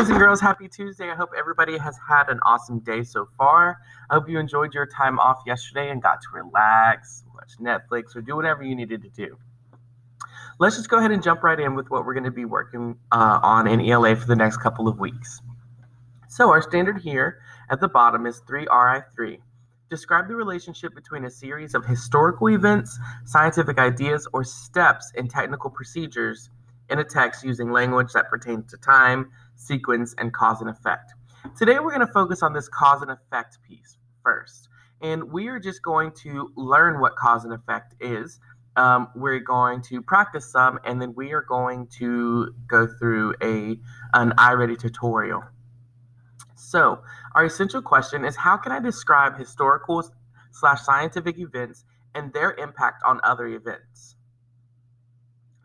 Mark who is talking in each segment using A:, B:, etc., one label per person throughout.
A: Boys and girls, happy Tuesday. I hope everybody has had an awesome day so far. I hope you enjoyed your time off yesterday and got to relax, watch Netflix, or do whatever you needed to do. Let's just go ahead and jump right in with what we're going to be working on in ELA for the next couple of weeks. So, our standard here at the bottom is 3RI3. Describe the relationship between a series of historical events, scientific ideas, or steps in technical procedures in a text using language that pertains to time, sequence, and cause and effect. Today, we're going to focus on this cause and effect piece first. And we are just going to learn what cause and effect is. We're going to practice some, and then we are going to go through an iReady tutorial. So, our essential question is, how can I describe historical/scientific events and their impact on other events?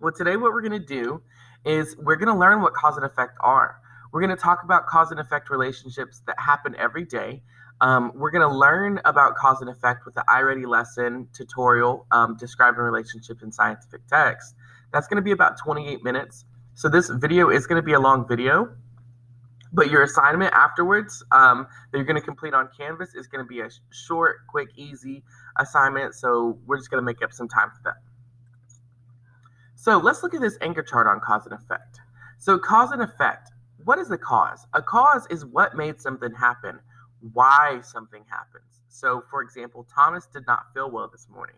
A: Well, today what we're going to do is we're going to learn what cause and effect are. We're going to talk about cause and effect relationships that happen every day. We're going to learn about cause and effect with the iReady lesson tutorial describing relationships in scientific text. That's going to be about 28 minutes. So this video is going to be a long video. But your assignment afterwards that you're going to complete on Canvas is going to be a short, quick, easy assignment. So we're just going to make up some time for that. So let's look at this anchor chart on cause and effect. So cause and effect, what is the cause? A cause is what made something happen, why something happens. So for example, Thomas did not feel well this morning.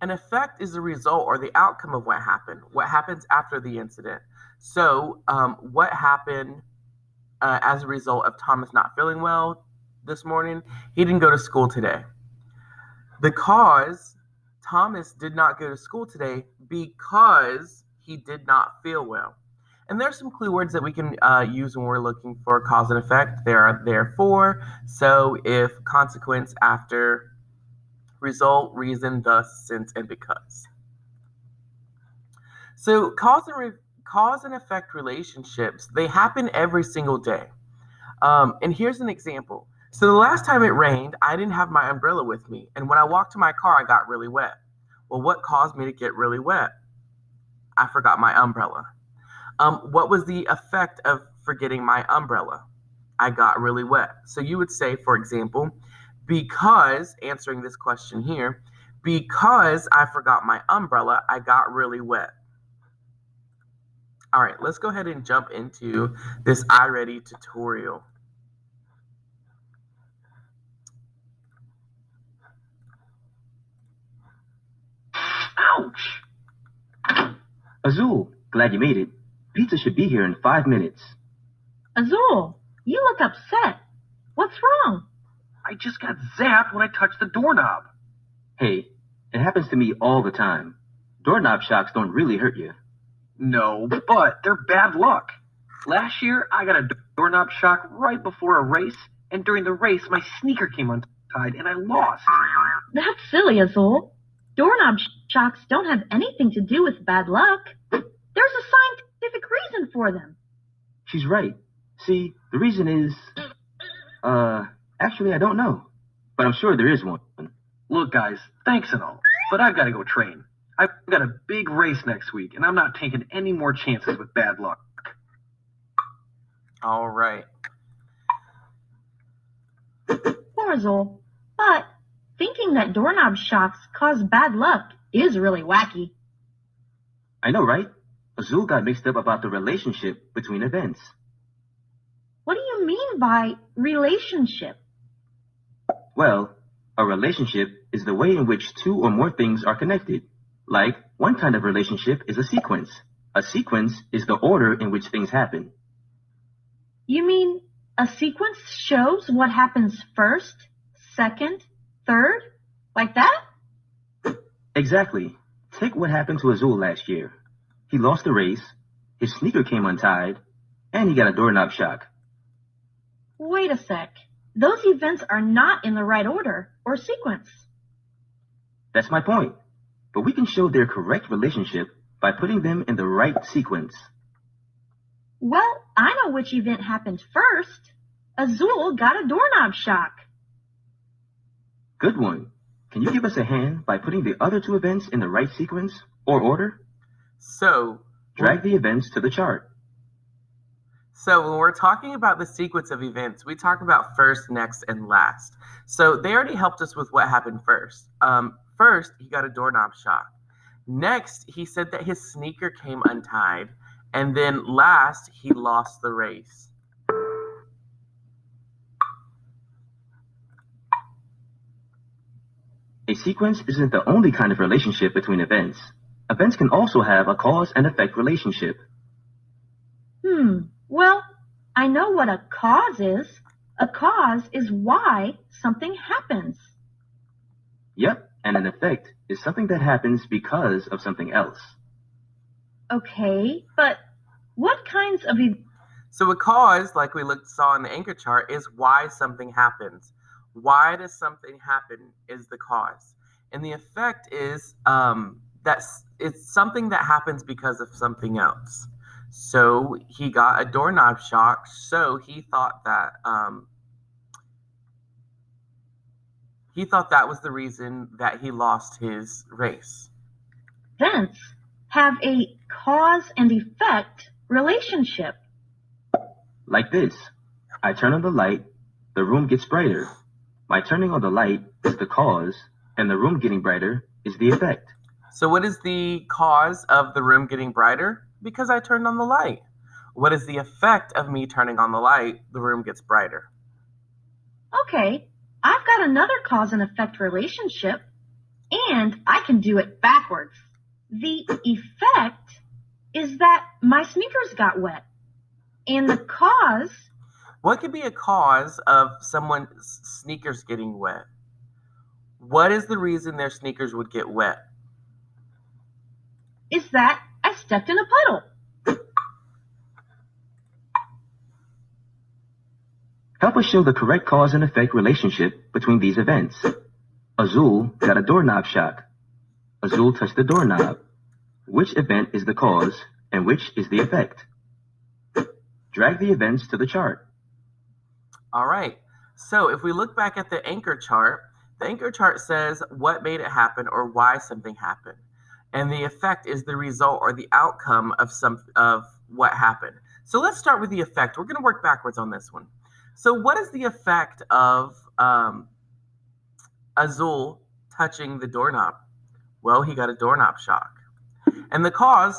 A: An effect is the result or the outcome of what happened, what happens after the incident. So what happened as a result of Thomas not feeling well this morning? He didn't go to school today. The cause, Thomas did not go to school today because he did not feel well. And there's some clue words that we can use when we're looking for cause and effect. There are therefore, so, if, consequence, after, result, reason, thus, since, and because. So cause and effect relationships, they happen every single day. And here's an example. So the last time it rained, I didn't have my umbrella with me. And when I walked to my car, I got really wet. Well, what caused me to get really wet? I forgot my umbrella. What was the effect of forgetting my umbrella? I got really wet. So you would say, for example, because, answering this question here, because I forgot my umbrella, I got really wet. All right, let's go ahead and jump into this iReady tutorial.
B: Ouch! Azul, glad you made it. Pizza should be here in 5 minutes.
C: Azul, you look upset. What's wrong?
D: I just got zapped when I touched the doorknob.
B: Hey, it happens to me all the time. Doorknob shocks don't really hurt you.
D: No, but they're bad luck. Last year, I got a doorknob shock right before a race, and during the race, my sneaker came untied and I lost.
C: That's silly, Azul. Doorknob shocks don't have anything to do with bad luck. There's a scientific reason for them.
B: She's right. See, the reason is... actually, I don't know. But I'm sure there is one.
D: Look, guys, thanks and all, but I've got to go train. I've got a big race next week, and I'm not taking any more chances with bad luck.
A: All right.
C: Poor Azul. But thinking that doorknob shocks cause bad luck is really wacky.
B: I know, right? Azul got mixed up about the relationship between events.
C: What do you mean by relationship?
B: Well, a relationship is the way in which two or more things are connected. Like, one kind of relationship is a sequence. A sequence is the order in which things happen.
C: You mean a sequence shows what happens first, second, third? Like that?
B: Exactly. Take what happened to Azul last year. He lost the race, his sneaker came untied, and he got a doorknob shock.
C: Wait a sec. Those events are not in the right order or sequence.
B: That's my point. But we can show their correct relationship by putting them in the right sequence.
C: Well, I know which event happened first. Azul got a doorknob shock.
B: Good one. Can you give us a hand by putting the other two events in the right sequence or order?
A: So,
B: drag the events to the chart.
A: So when we're talking about the sequence of events, we talk about first, next, and last. So they already helped us with what happened first. First, he got a doorknob shock. Next, he said that his sneaker came untied. And then last, he lost the race.
B: A sequence isn't the only kind of relationship between events. Events can also have a cause and effect relationship.
C: Well, I know what a cause is. A cause is why something happens.
B: Yep, and an effect is something that happens because of something else.
C: Okay, but what kinds of
A: So a cause, like we saw in the anchor chart, is why something happens. Why does something happen is the cause. And the effect is it's something that happens because of something else. So he got a doorknob shock, so he thought that was the reason that he lost his race.
C: events have a cause and effect relationship?
B: Like this. I turn on the light, the room gets brighter. My turning on the light is the cause, and the room getting brighter is the effect.
A: So what is the cause of the room getting brighter? Because I turned on the light. What is the effect of me turning on the light? The room gets brighter.
C: Okay, I've got another cause and effect relationship, and I can do it backwards. The effect is that my sneakers got wet. And the cause,
A: What could be a cause of someone's sneakers getting wet? What is the reason their sneakers would get wet?
C: is that I stepped in a puddle.
B: Help us show the correct cause and effect relationship between these events. Azul got a doorknob shock. Azul touched the doorknob. Which event is the cause and which is the effect? Drag the events to the chart.
A: All right. So if we look back at the anchor chart says what made it happen or why something happened. And the effect is the result or the outcome of what happened. So let's start with the effect. We're going to work backwards on this one. So what is the effect of Azul touching the doorknob? Well, he got a doorknob shock. And the cause,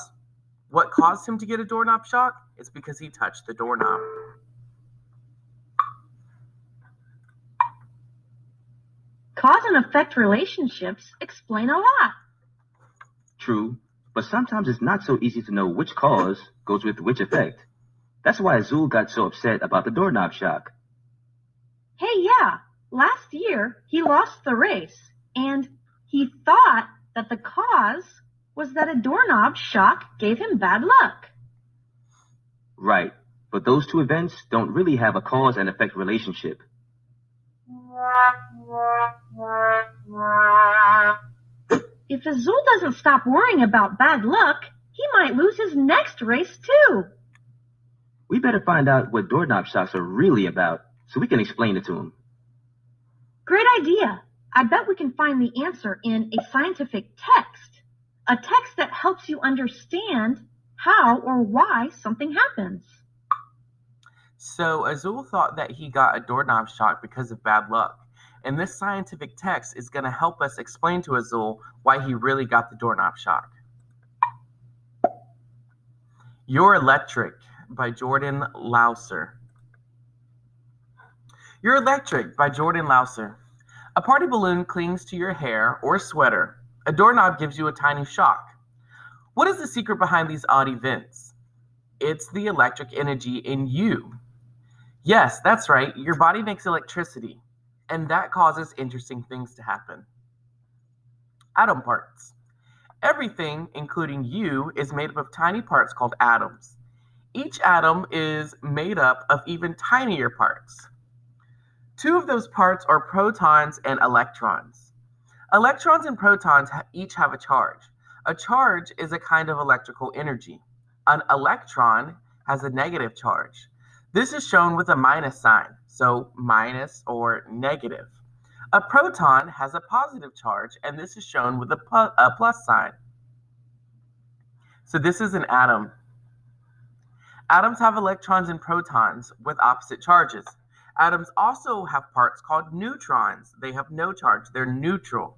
A: what caused him to get a doorknob shock? It's because he touched the doorknob.
C: Cause and effect relationships explain a lot.
B: True, but sometimes it's not so easy to know which cause goes with which effect. That's why Azul got so upset about the doorknob shock.
C: Hey, yeah, last year he lost the race, and he thought that the cause was that a doorknob shock gave him bad luck.
B: Right, but those two events don't really have a cause and effect relationship.
C: If Azul doesn't stop worrying about bad luck, he might lose his next race too.
B: We better find out what doorknob shocks are really about so we can explain it to him.
C: Great idea. I bet we can find the answer in a scientific text. A text that helps you understand how or why something happens.
A: So Azul thought that he got a doorknob shock because of bad luck. And this scientific text is going to help us explain to Azul why he really got the doorknob shock. You're Electric by Jordan Lauser. You're Electric by Jordan Lauser. A party balloon clings to your hair or sweater. A doorknob gives you a tiny shock. What is the secret behind these odd events? It's the electric energy in you. Yes, that's right. Your body makes electricity, and that causes interesting things to happen. Atom parts. Everything, including you, is made up of tiny parts called atoms. Each atom is made up of even tinier parts. Two of those parts are protons and electrons. Electrons and protons each have a charge. A charge is a kind of electrical energy. An electron has a negative charge. This is shown with a minus sign, so minus or negative. A proton has a positive charge, and this is shown with a plus sign. So this is an atom. Atoms have electrons and protons with opposite charges. Atoms also have parts called neutrons. They have no charge, they're neutral.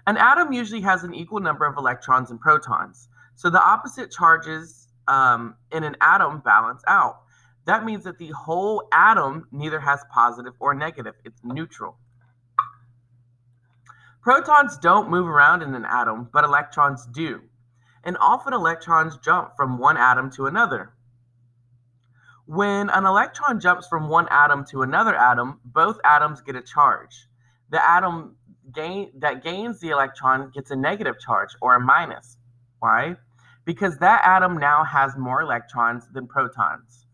A: An atom usually has an equal number of electrons and protons. So the opposite charges in an atom balance out. That means that the whole atom neither has positive or negative, it's neutral. Protons don't move around in an atom, but electrons do. And often electrons jump from one atom to another. When an electron jumps from one atom to another atom, both atoms get a charge. The atom that gains the electron gets a negative charge, or a minus. Why? Because that atom now has more electrons than protons.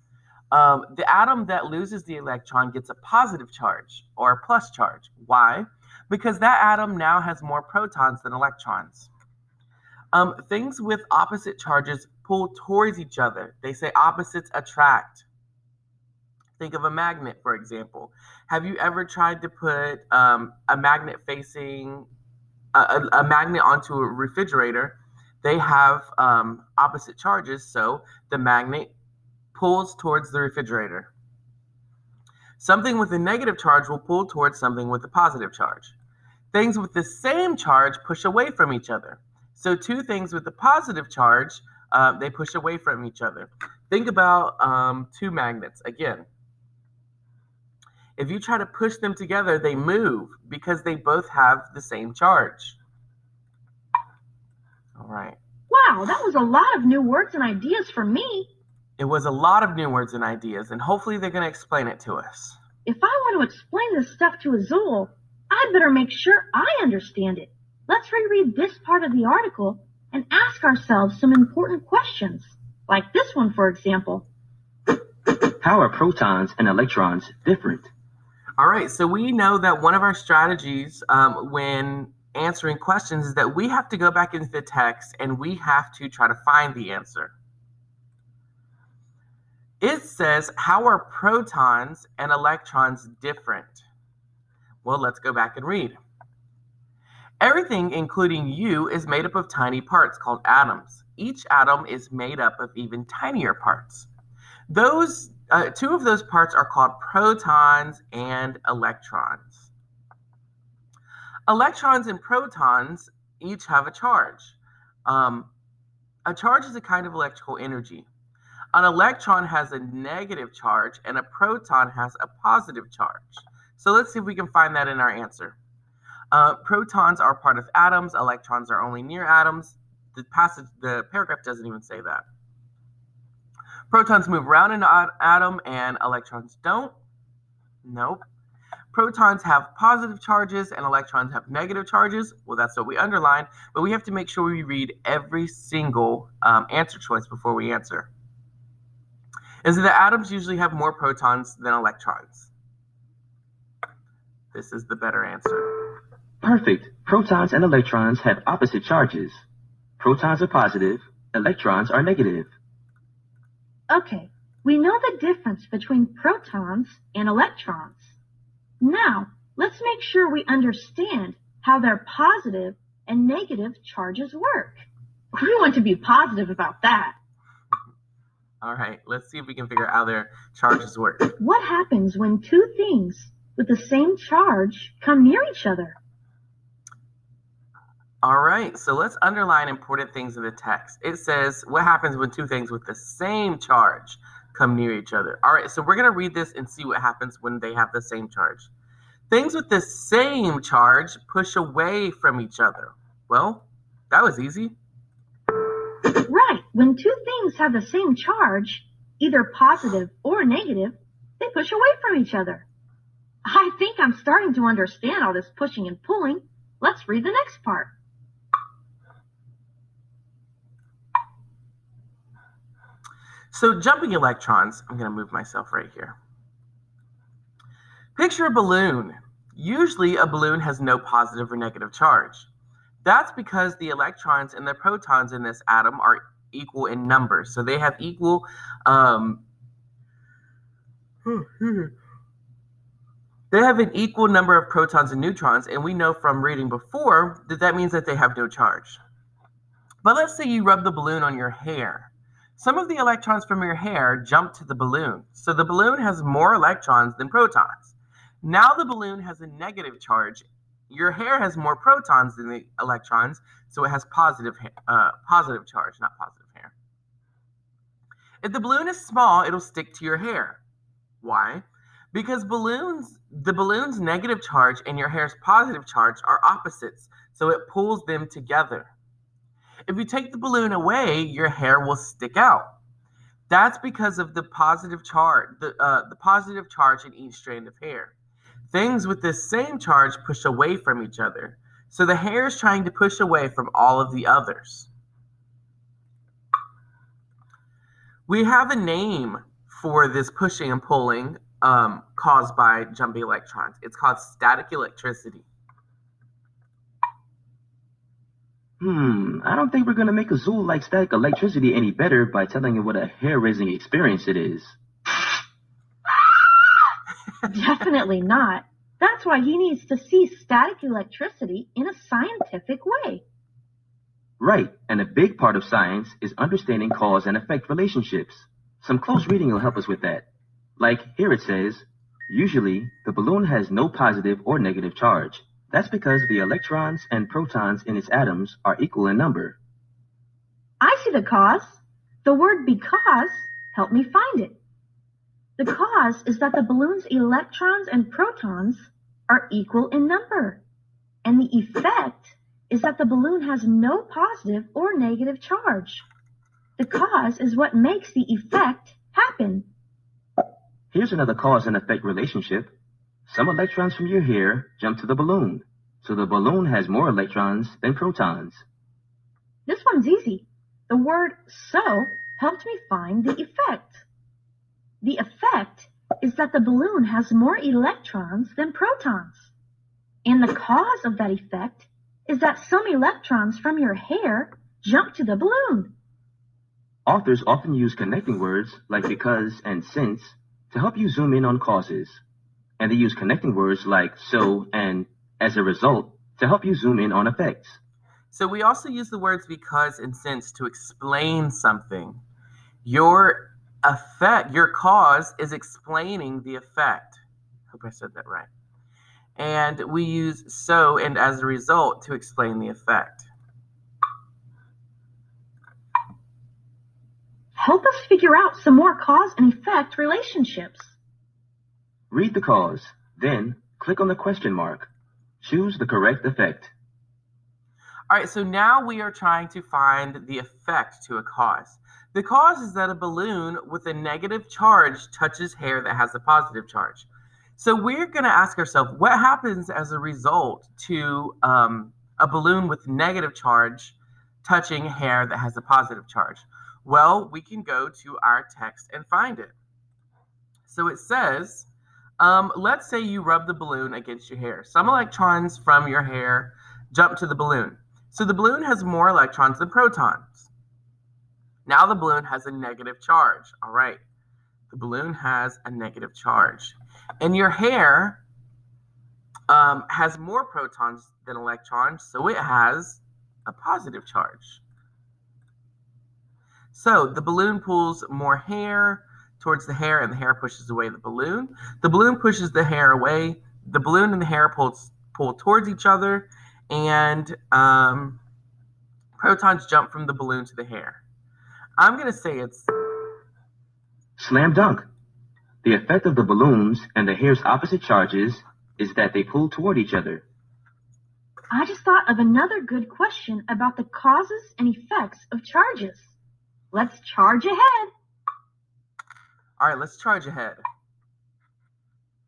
A: The atom that loses the electron gets a positive charge, or a plus charge. Why? Because that atom now has more protons than electrons. Things with opposite charges pull towards each other. They say opposites attract. Think of a magnet, for example. Have you ever tried to put a magnet onto a refrigerator? They have opposite charges, so the magnet pulls towards the refrigerator. Something with a negative charge will pull towards something with a positive charge. Things with the same charge push away from each other. So two things with a positive charge, they push away from each other. Think about two magnets again. If you try to push them together, they move because they both have the same charge. All right.
C: Wow, that was a lot of new words and ideas for me.
A: It was a lot of new words and ideas, and hopefully they're going to explain it to us.
C: If I want to explain this stuff to Azul, I better make sure I understand it. Let's reread this part of the article and ask ourselves some important questions, like this one, for example.
B: How are protons and electrons different?
A: All right, so we know that one of our strategies when answering questions is that we have to go back into the text and we have to try to find the answer. It says, how are protons and electrons different? Well, let's go back and read. Everything, including you, is made up of tiny parts called atoms. Each atom is made up of even tinier parts. Two of those parts are called protons and electrons. Electrons and protons each have a charge. A charge is a kind of electrical energy. An electron has a negative charge and a proton has a positive charge. So let's see if we can find that in our answer. Protons are part of atoms, electrons are only near atoms. The paragraph doesn't even say that. Protons move around in an atom and electrons don't. Nope. Protons have positive charges and electrons have negative charges. Well, that's what we underline, but we have to make sure we read every single answer choice before we answer. Is that atoms usually have more protons than electrons? This is the better answer.
B: Perfect. Protons and electrons have opposite charges. Protons are positive, electrons are negative.
C: Okay, we know the difference between protons and electrons. Now, let's make sure we understand how their positive and negative charges work. We want to be positive about that.
A: All right, let's see if we can figure out how their charges work.
C: What happens when two things with the same charge come near each other?
A: All right, so let's underline important things in the text. It says, what happens when two things with the same charge come near each other? All right, so we're going to read this and see what happens when they have the same charge. Things with the same charge push away from each other. Well, that was easy.
C: Right, when two things have the same charge, either positive or negative, they push away from each other. I think I'm starting to understand all this pushing and pulling. Let's read the next part.
A: So jumping electrons, I'm going to move myself right here. Picture a balloon. Usually a balloon has no positive or negative charge. That's because the electrons and the protons in this atom are equal in number. So they have equal they have an equal number of protons and neutrons, and we know from reading before that that means that they have no charge. But let's say you rub the balloon on your hair. Some of the electrons from your hair jump to the balloon, so the balloon has more electrons than protons. Now the balloon has a negative charge. Your hair has more protons than the electrons, so it has positive charge, not positive hair. If the balloon is small, it'll stick to your hair. Why? Because the balloon's negative charge and your hair's positive charge are opposites, so it pulls them together. If you take the balloon away, your hair will stick out. That's because of the positive charge in each strand of hair. Things with this same charge push away from each other, so the hair is trying to push away from all of the others. We have a name for this pushing and pulling caused by jumping electrons. It's called static electricity.
B: I don't think we're going to make Azul like static electricity any better by telling it what a hair-raising experience it is.
C: Definitely not. That's why he needs to see static electricity in a scientific way.
B: Right, and a big part of science is understanding cause and effect relationships. Some close reading will help us with that. Like here it says, usually the balloon has no positive or negative charge. That's because the electrons and protons in its atoms are equal in number.
C: I see the cause. The word because helped me find it. The cause is that the balloon's electrons and protons are equal in number. And the effect is that the balloon has no positive or negative charge. The cause is what makes the effect happen.
B: Here's another cause and effect relationship. Some electrons from your hair jump to the balloon, so the balloon has more electrons than protons.
C: This one's easy. The word so helped me find the effect. The effect is that the balloon has more electrons than protons. And the cause of that effect is that some electrons from your hair jump to the balloon.
B: Authors often use connecting words like because and since to help you zoom in on causes. And they use connecting words like so and as a result to help you zoom in on effects.
A: So we also use the words because and since to explain something. Your cause is explaining the effect. Hope I said that right. And we use so and as a result to explain the effect.
C: Help us figure out some more cause and effect relationships.
B: Read the cause, then click on the question mark. Choose the correct effect.
A: All right, so now we are trying to find the effect to a cause. The cause is that a balloon with a negative charge touches hair that has a positive charge. So we're going to ask ourselves, what happens as a result to a balloon with negative charge touching hair that has a positive charge? Well, we can go to our text and find it. So it says, let's say you rub the balloon against your hair. Some electrons from your hair jump to the balloon. So the balloon has more electrons than protons. Now the balloon has a negative charge. All right. The balloon has a negative charge. And your hair has more protons than electrons, so it has a positive charge. So the balloon pulls more hair towards the hair, and the hair pushes away the balloon. The balloon pushes the hair away. The balloon and the hair pull towards each other, and protons jump from the balloon to the hair. I'm going to say it's
B: Slam dunk. The effect of the balloons and the hair's opposite charges is that they pull toward each other.
C: I just thought of another good question about the causes and effects of charges. Let's charge ahead.
A: All right, let's charge ahead.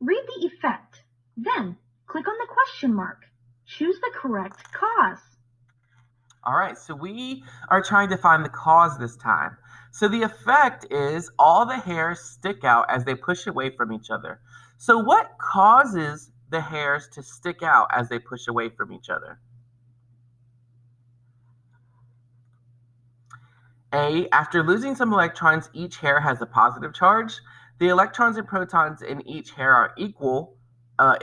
C: Read the effect. Then click on the question mark. Choose the correct cause.
A: All right, so we are trying to find the cause this time. So the effect is all the hairs stick out as they push away from each other. So what causes the hairs to stick out as they push away from each other? A, after losing some electrons, each hair has a positive charge. The electrons and protons in each hair are equal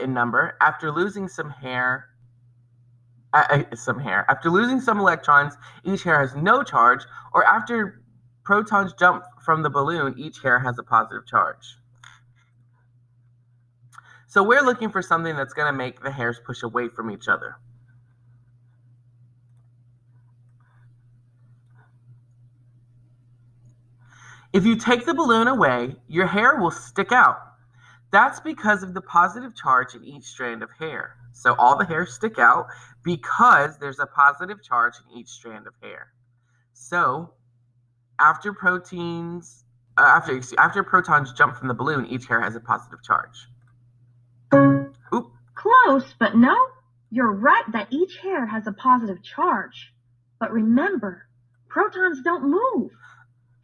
A: in number. After losing some electrons, each hair has no charge. Or after protons jump from the balloon, each hair has a positive charge. So we're looking for something that's going to make the hairs push away from each other. If you take the balloon away, your hair will stick out. That's because of the positive charge in each strand of hair. So all the hairs stick out because there's a positive charge in each strand of hair. So after protons jump from the balloon, each hair has a positive charge. Oop.
C: Close, but no, you're right that each hair has a positive charge. But remember, protons don't move.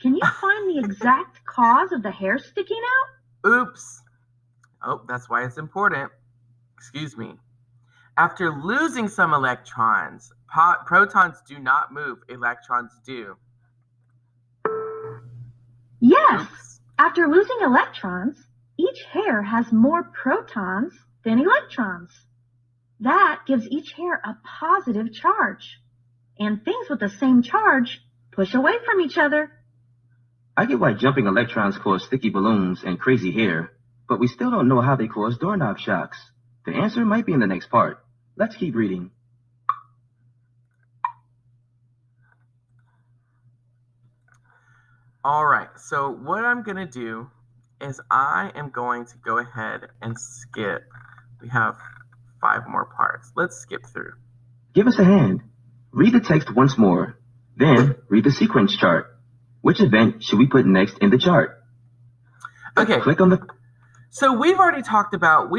C: Can you find the exact cause of the hair sticking out?
A: Oops. Oh, that's why it's important. Excuse me. After losing some electrons, protons do not move, electrons do.
C: Yes,
A: Oops.
C: after losing electrons, each hair has more protons than electrons. That gives each hair a positive charge. And things with the same charge push away from each other.
B: I get why jumping electrons cause sticky balloons and crazy hair, but we still don't know how they cause doorknob shocks. The answer might be in the next part. Let's keep reading.
A: All right, so what I'm going to do is I am going to go ahead and skip. We have 5 more parts. Let's skip through.
B: Give us a hand. Read the text once more. Then read the sequence chart. Which event should we put next in the chart?
A: Okay.
B: Click on the...
A: So we've talked about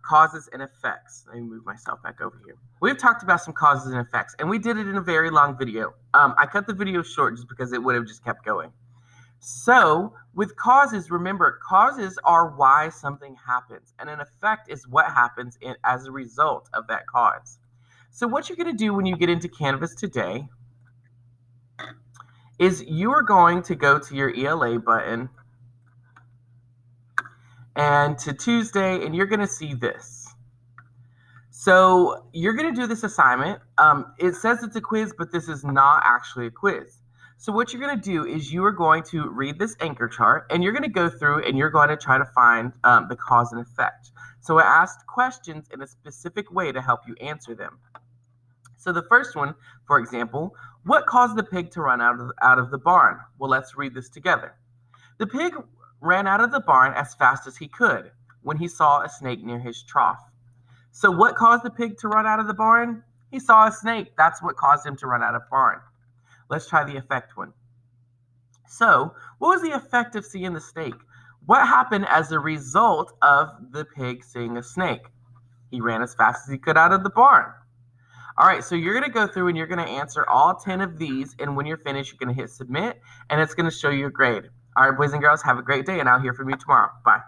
A: causes and effects. Let me move myself back over here. We've talked about some causes and effects, and we did it in a very long video. I cut the video short just because it would have just kept going. So with causes, remember, causes are why something happens, and an effect is what happens as a result of that cause. So what you're going to do when you get into Canvas today is you are going to go to your ELA button and to Tuesday, and you're going to see this. So you're going to do this assignment. It says it's a quiz, but this is not actually a quiz. So what you're going to do is you are going to read this anchor chart, and you're going to go through and you're going to try to find the cause and effect. So it asked questions in a specific way to help you answer them. So the first one, for example, what caused the pig to run out of the barn? Well, let's read this together. The pig ran out of the barn as fast as he could when he saw a snake near his trough. So what caused the pig to run out of the barn? He saw a snake. That's what caused him to run out of the barn. Let's try the effect one. So what was the effect of seeing the snake? What happened as a result of the pig seeing a snake? He ran as fast as he could out of the barn. All right, so you're going to go through and you're going to answer all 10 of these, and when you're finished, you're going to hit submit, and it's going to show you a grade. All right, boys and girls, have a great day, and I'll hear from you tomorrow. Bye.